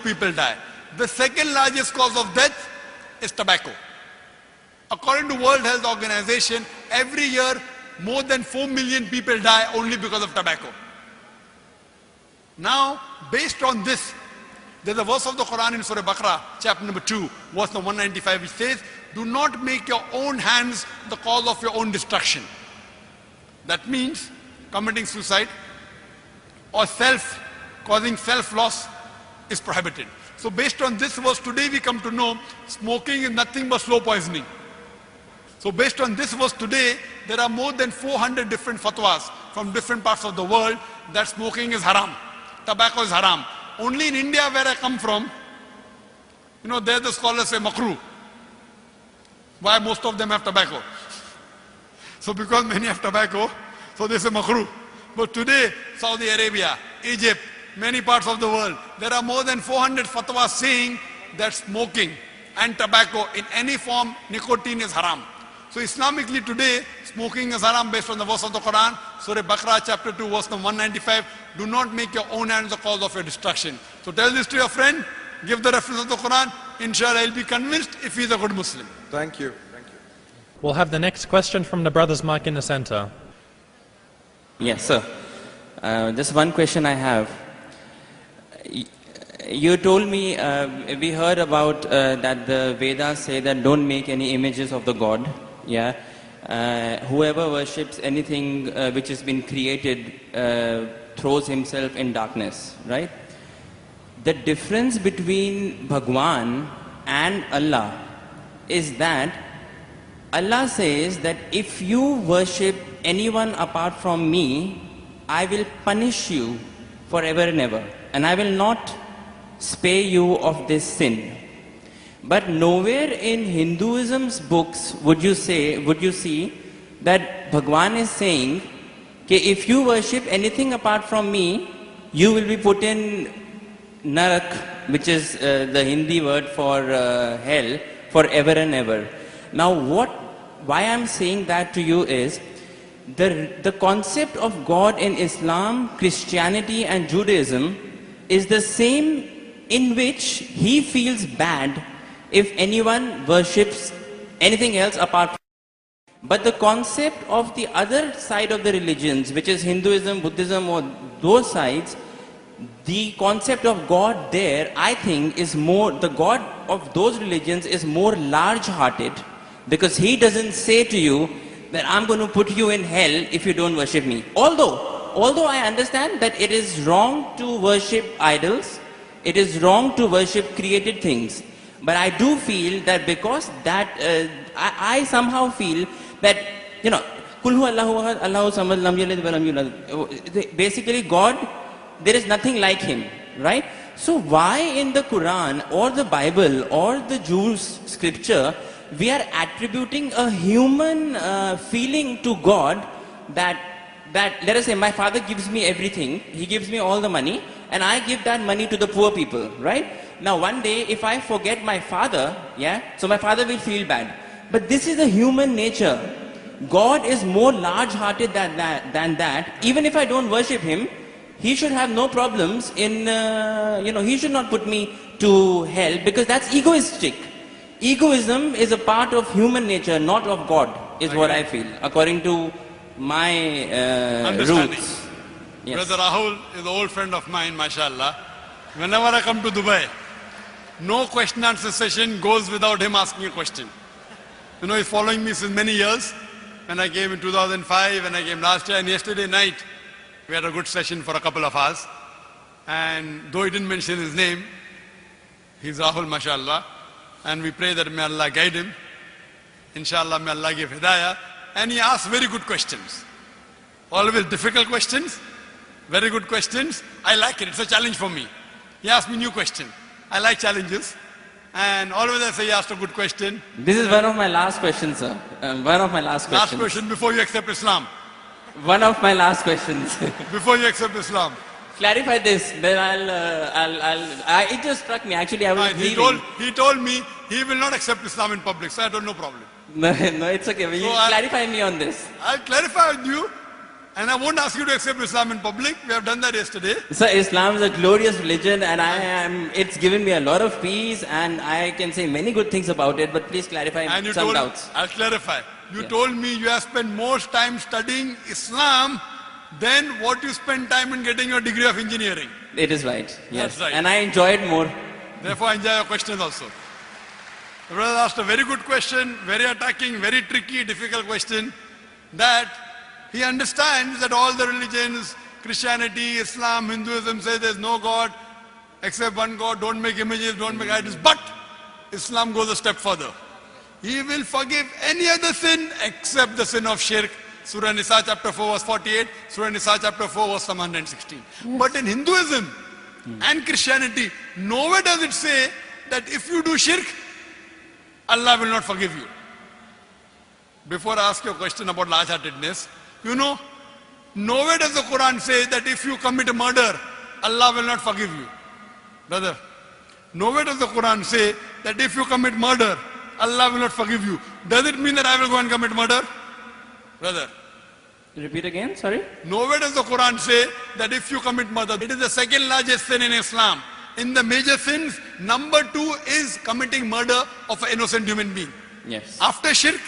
people die. The second largest cause of death is tobacco. According to World Health Organization, every year more than 4 million people die only because of tobacco. Now, based on this, there's a verse of the Quran in Surah Baqarah, chapter number 2, verse number 195, which says, do not make your own hands the cause of your own destruction. That means committing suicide or causing self-loss is prohibited. So based on this verse, today we come to know smoking is nothing but slow poisoning. So based on this verse today, there are more than 400 different fatwas from different parts of the world that smoking is haram. Tobacco is haram. Only in India, where I come from, there the scholars say makruh. Why? Most of them have tobacco. So because many have tobacco, so they say makruh. But today, Saudi Arabia, Egypt, many parts of the world, there are more than 400 fatwas saying that smoking and tobacco in any form, nicotine is haram. So Islamically today, smoking is haram based on the verse of the Quran, Surah Baqarah chapter 2 verse number 195, do not make your own hands the cause of your destruction. So tell this to your friend, give the reference of the Quran, inshallah he'll be convinced if he's a good Muslim. Thank you. Thank you. We'll have the next question from the brother's mic in the center. Yes, sir. Just one question I have. You told me, we heard about that the Vedas say that don't make any images of the God. Yeah. Whoever worships anything which has been created throws himself in darkness, right? The difference between Bhagwan and Allah is that Allah says that if you worship anyone apart from me, I will punish you forever and ever, and I will not spare you of this sin. But nowhere in Hinduism's books would you see that Bhagwan is saying that if you worship anything apart from me, you will be put in Narak, which is the Hindi word for hell, forever and ever. Now why I'm saying that to you is, the concept of God in Islam, Christianity and Judaism is the same, in which he feels bad if anyone worships anything else apart from him. But the concept of the other side of the religions, which is Hinduism, Buddhism or those sides, the concept of God there, I think, is more, the God of those religions is more large-hearted, because he doesn't say to you that I'm going to put you in hell if you don't worship me. Although I understand that it is wrong to worship idols, it is wrong to worship created things. But I do feel that because that, I somehow feel that, Kulhu Allahu Ahad, Allahu Samad, Lam Yalid wa Lam Yulad. Basically God, there is nothing like him, right? So why in the Quran or the Bible or the Jews scripture, we are attributing a human feeling to God that let us say my father gives me everything, he gives me all the money, and I give that money to the poor people, right? Now one day if I forget my father, so my father will feel bad. But this is the human nature. God is more large-hearted than that. Even if I don't worship him, he should have no problems in, he should not put me to hell, because that's egoistic. Egoism is a part of human nature, not of God, is what I feel, according to my roots. Yes. Brother Rahul is an old friend of mine, mashallah. Whenever I come to Dubai, no question answer session goes without him asking a question. He's following me since many years. When I came in 2005, and I came last year, and yesterday night, we had a good session for a couple of hours. And though he didn't mention his name, he's Rahul, mashallah. And we pray that may Allah guide him. Inshallah, may Allah give hidayah. And he asks very good questions. Always difficult questions, very good questions. I like it, it's a challenge for me. He asked me new question. I like challenges. And always I say he asked a good question. This is one of my last questions, sir. One of my last questions. Last question before you accept Islam. One of my last questions. Before you accept Islam. Clarify this, then it just struck me. Actually, I was leaving. He told me he will not accept Islam in public, so I don't know problem. No, it's okay. Will you clarify me on this? I'll clarify with you. And I won't ask you to accept Islam in public. We have done that yesterday. So Islam is a glorious religion, and it's given me a lot of peace, and I can say many good things about it, but please clarify And you some told, doubts. I'll clarify. You Yeah. told me you have spent more time studying Islam than what you spend time in getting your degree of engineering. It is right. Yes. That's right. And I enjoy it more. Therefore, I enjoy your questions also. The brother asked a very good question, very attacking, very tricky, difficult question, that he understands that all the religions, Christianity, Islam, Hinduism, say there's no God except one God, don't make images, don't make idols. But Islam goes a step further. He will forgive any other sin except the sin of shirk. Surah Nisa chapter 4 verse 48, Surah Nisa chapter 4 verse 116. But in Hinduism and Christianity, nowhere does it say that if you do shirk, Allah will not forgive you. Before I ask you a question about large-heartedness, you know, nowhere does the Quran say that if you commit murder, Allah will not forgive you. Brother, nowhere does the Quran say that if you commit murder, Allah will not forgive you. Does it mean that I will go and commit murder? Brother, Repeat again, sorry? nowhere does the Quran say that if you commit murder, it is the second largest sin in Islam. In the major sins, number 2 is committing murder of an innocent human being. Yes. After shirk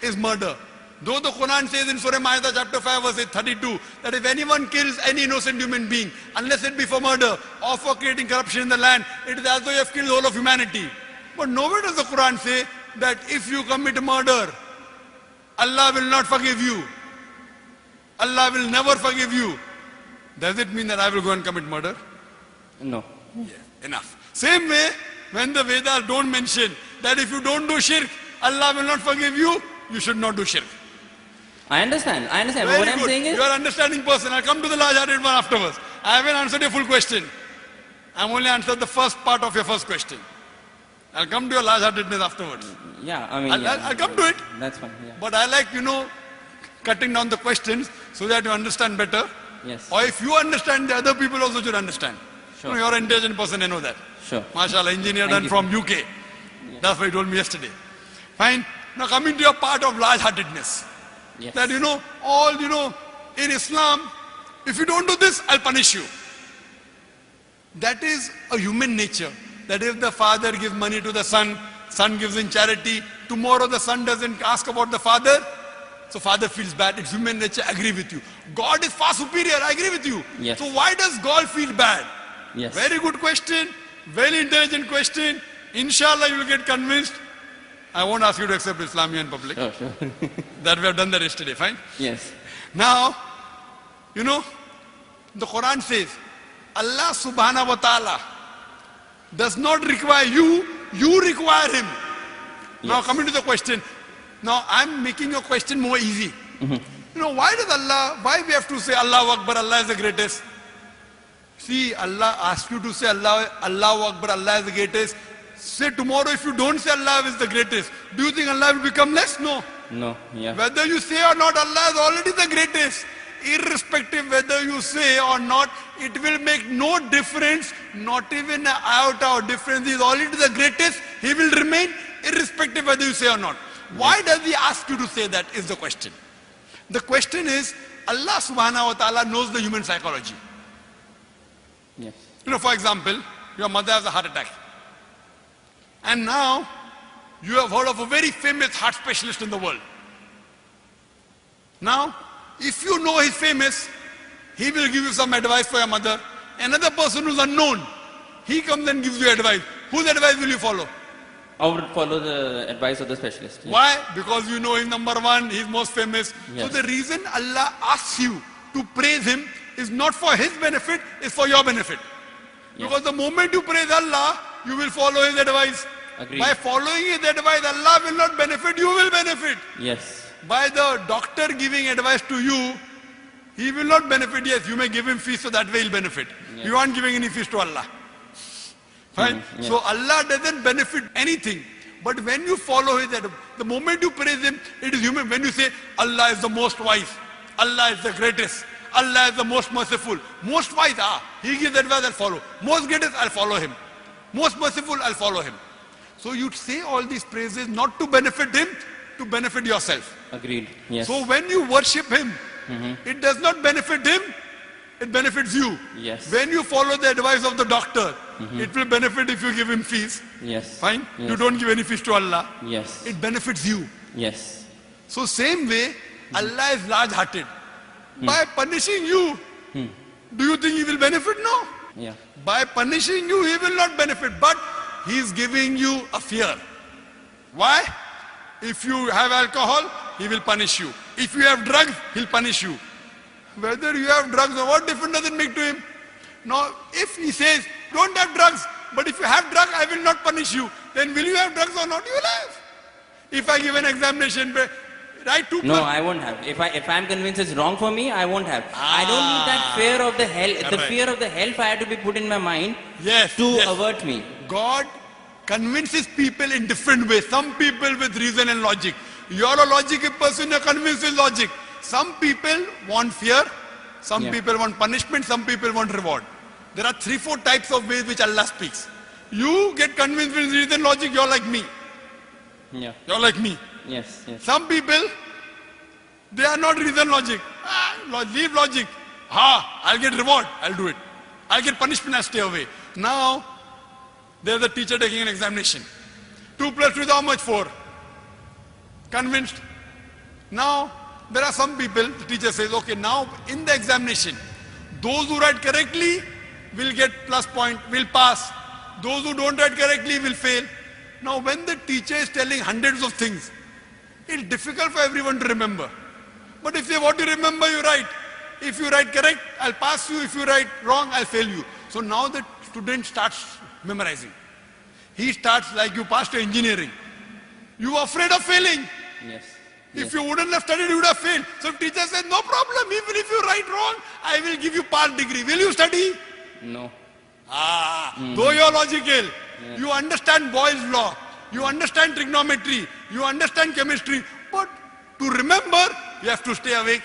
is murder. Though the Quran says in Surah Ma'idah chapter 5 verse 32 that if anyone kills any innocent human being, unless it be for murder or for creating corruption in the land, it is as though you have killed the whole of humanity. But nowhere does the Quran say that if you commit murder, Allah will not forgive you. Allah will never forgive you. Does it mean that I will go and commit murder? No. Enough. Same way, when the Vedas don't mention that if you don't do shirk, Allah will not forgive you, you should not do shirk. I understand. But Very what I'm good. saying is, You are an understanding person. I'll come to the large-hearted one afterwards. I haven't answered your full question. I've only answered the first part of your first question. I'll come to your large-heartedness afterwards. yeah, I mean, I'll come to it. That's fine. Yeah. But I like, cutting down the questions so that you understand better. Yes. Or if you understand, the other people also should understand. Sure. You're an intelligent person, I know that. Sure. MashaAllah, engineer Thank done you. from UK. That's what he told me yesterday. Fine. Now coming to your part of large-heartedness. Yes. That in Islam, if you don't do this, I'll punish you. That is a human nature. That if the father gives money to the son, son gives in charity, tomorrow the son doesn't ask about the father, so father feels bad. It's human nature, I agree with you. God is far superior, I agree with you. Yes. So why does God feel bad? Yes. Very good question, very intelligent question. Inshallah you will get convinced. I won't ask you to accept Islam in public. Sure, sure. That we have done that yesterday, fine? Yes. Now, the Quran says, Allah subhanahu wa ta'ala does not require you, you require him. Now Yes. coming to the question, now I'm making your question more easy. Why we have to say Allahu Akbar, Allah is the greatest? See, Allah asks you to say Allahu Akbar, Allah is the greatest. Say tomorrow if you don't say Allah is the greatest, do you think Allah will become less? No. No. Yeah. Whether you say or not, Allah is already the greatest. Irrespective whether you say or not, it will make no difference, not even an iota of difference. He is already the greatest. He will remain irrespective whether you say or not. Why does he ask you to say that is the question. The question is, Allah subhanahu wa ta'ala knows the human psychology. Yes. For example, your mother has a heart attack. And now, you have heard of a very famous heart specialist in the world. Now, if you know he's famous, he will give you some advice for your mother. Another person who's unknown, he comes and gives you advice. Whose advice will you follow? I would follow the advice of the specialist. Yes. Why? Because you know he's number one, he's most famous. Yes. So the reason Allah asks you to praise him is not for his benefit, it's for your benefit. Yes. Because the moment you praise Allah, you will follow his advice. Agreed. By following his advice, Allah will not benefit, you will benefit. Yes. By the doctor giving advice to you, he will not benefit. Yes, you may give him fees so that way he'll benefit. Yes. You aren't giving any fees to Allah. Fine? Yes. So Allah doesn't benefit anything. But when you follow his advice, the moment you praise him, it is human. When you say, Allah is the most wise, Allah is the greatest, Allah is the most merciful. Most wise, he gives advice, I'll follow. Most greatest, I'll follow him. Most merciful, I'll follow him. So you say all these praises not to benefit him, to benefit yourself. Agreed. Yes. So when you worship him, it does not benefit him, it benefits you. Yes. When you follow the advice of the doctor, it will benefit if you give him fees. Yes. Fine? Yes. You don't give any fees to Allah. Yes. It benefits you. Yes. So same way, Allah is large-hearted. By punishing you, do you think he will benefit? No. Yeah. By punishing you, he will not benefit. But he is giving you a fear. Why? If you have alcohol, he will punish you. If you have drugs, he'll punish you. Whether you have drugs or what difference does it make to him? Now, if he says, don't have drugs, but if you have drugs, I will not punish you, then will you have drugs or not? You will have. If I give an examination, write 2 No, I won't have. If I'm convinced it's wrong for me, I won't have. I don't need that fear of the hell. The Correct. fear of the hellfire to be put in my mind Yes, to yes. avert me. God convinces people in different ways. Some people with reason and logic. You're a logical person, you're convinced with logic. Some people want fear, some Yeah. people want punishment, some people want reward. There are 3-4 types of ways which Allah speaks. You get convinced with reason and logic, you're like me. Yeah. You're like me. Yes. Yes. Some people, they are not reason logic. Leave logic. I'll get reward, I'll do it. I'll get punishment, I'll stay away. Now, there's a teacher taking an examination. 2 plus 2 is how much? 4. Convinced. Now, there are some people, the teacher says, okay, now in the examination, those who write correctly will get plus point, will pass. Those who don't write correctly will fail. Now, when the teacher is telling hundreds of things, it's difficult for everyone to remember. But if they want to remember, you write. If you write correct, I'll pass you. If you write wrong, I'll fail you. So now the student starts memorizing. He starts like you passed your engineering. You are afraid of failing. Yes. If you wouldn't have studied, you would have failed. So teacher said, no problem. Even if you write wrong, I will give you part degree. Will you study? No. Though you're logical, you understand Boyle's law, you understand trigonometry, you understand chemistry, but to remember, you have to stay awake,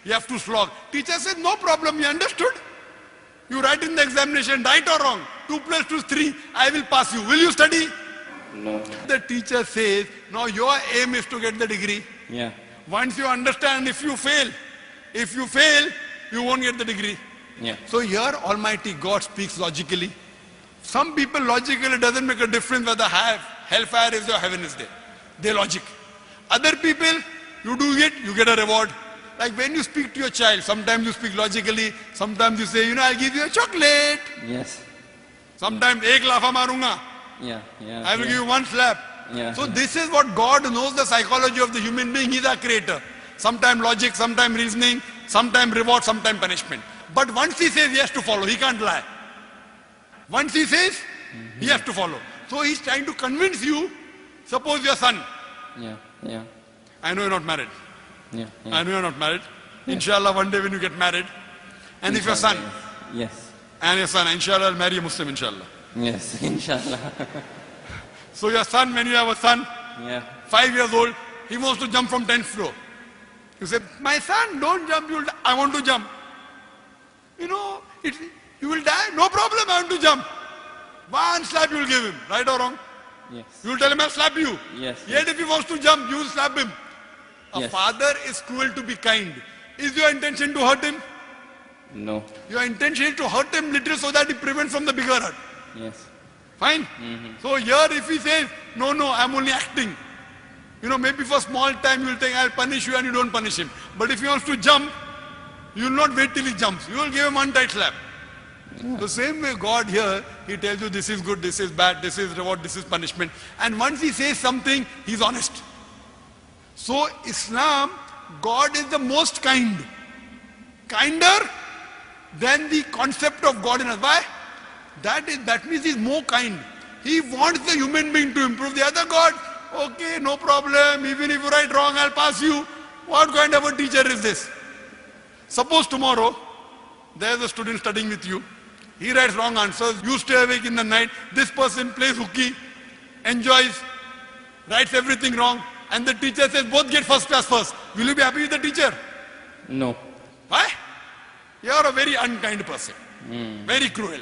you have to slog. Teacher said, no problem, you understood? You write in the examination, right or wrong, 2 plus 2 is 3, I will pass you. Will you study? No. The teacher says, now your aim is to get the degree. Yeah. Once you understand, if you fail, you won't get the degree. Yeah. So here Almighty God speaks logically. Some people logically it doesn't make a difference whether hellfire is or heaven is there. They logic. Other people, you do it, you get a reward. Like when you speak to your child, sometimes you speak logically, sometimes you say, I'll give you a chocolate. Yes. Sometimes ek lafa marunga. Yeah. Yeah. I will give you 1 slap. Yeah. So this is what God knows, the psychology of the human being. He's our creator. Sometimes logic, sometimes reasoning, sometimes reward, sometimes punishment. But once he says he has to follow, he can't lie. Once he says, he has to follow. So he's trying to convince you, suppose your son. Yeah. Yeah. I know you're not married. Yeah. I know you're not married. Inshallah, one day when you get married. And if your son, Yes. and your son, inshallah, will marry a Muslim, inshallah. Yes. Inshallah. So your son, when you have a son, Yeah. 5 years old, he wants to jump from 10th floor. You say, my son, don't jump, I want to jump. You will die, no problem, I want to jump. 1 slap you will give him, right or wrong? Yes. You will tell him, I'll slap you. Yes. Yet if he wants to jump, you will slap him. A Yes. father is cruel to be kind. Is your intention to hurt him? No. Your intention is to hurt him little so that he prevents from the bigger hurt. Yes. Fine? So here if he says, no, I'm only acting. Maybe for small time you will think, I'll punish you and you don't punish him. But if he wants to jump, you will not wait till he jumps. You will give him one tight slap. The same way God here, he tells you this is good, this is bad, this is reward, this is punishment. And once he says something, he's honest. So Islam, God is the most kind. Kinder than the concept of God in us. Why? That means he's more kind. He wants the human being to improve. The other God, okay, no problem, even if you write wrong, I'll pass you. What kind of a teacher is this? Suppose tomorrow, there's a student studying with you. He writes wrong answers. You stay awake in the night. This person plays hooky, enjoys, writes everything wrong. And the teacher says, both get first class first. Will you be happy with the teacher? No. Why? You are a very unkind person. Very cruel.